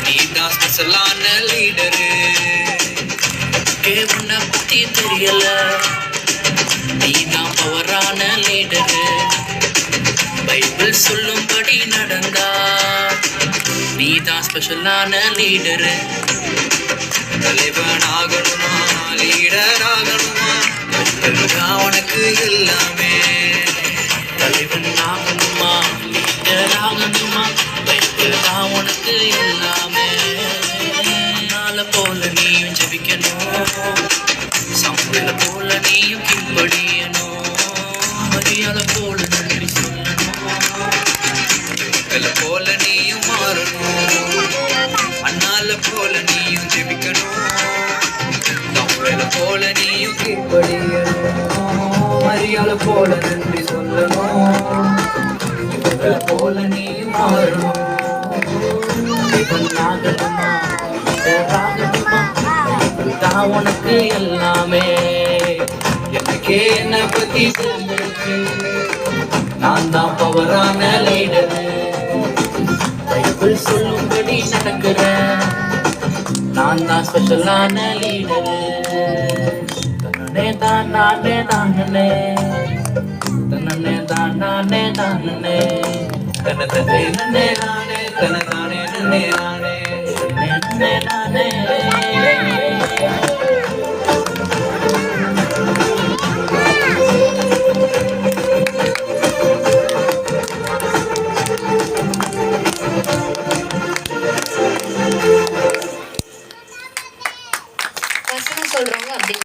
நீதான் ஸ்பெஷலான லீடரு. உன்னை பத்தி தெரியல, நீதான் பவரான லீடரு. பைபிள் சொல்லும்படி நடந்தா நீதான் ஸ்பெஷலான லீடரு. தலைவன் ஆகணுமா, லீடர் ஆகணுமா, உனக்கு எல்லாமே. தலைவன் ஆகணுமா, லீடர் ஆகணுமா, உனக்கு எல்லாமே. நாளை போல நீயும் ஜெபிக்கணும், சம்பள போல நீயும் பின்படியணும், மரியாதை போல நன்றி சொல்லணும், மக்களை போல நீயும் மாறணும், அண்ணால போல நீயும் ஜெபிக்கணும், சம்பள போல நீயும் பின்படியணும், மரியாதை போல நன்றி சொல்லணும், மக்களை போல நீயும் மாறணும். உனக்கு எல்லாமே. எனக்கே என்ன பத்தி தெரிஞ்சிருக்கு, நான் தான் பவரான லீடரு. பைபிள் சொல்லும்படி நடக்கிறேன், நான் தான் ஸ்பெஷலான லீடரு. தன்னே தான் நானே தானே, தன்னே தான் நானே தானே, தன்னை தன்னே நானே தன்னை தானே நன்னே.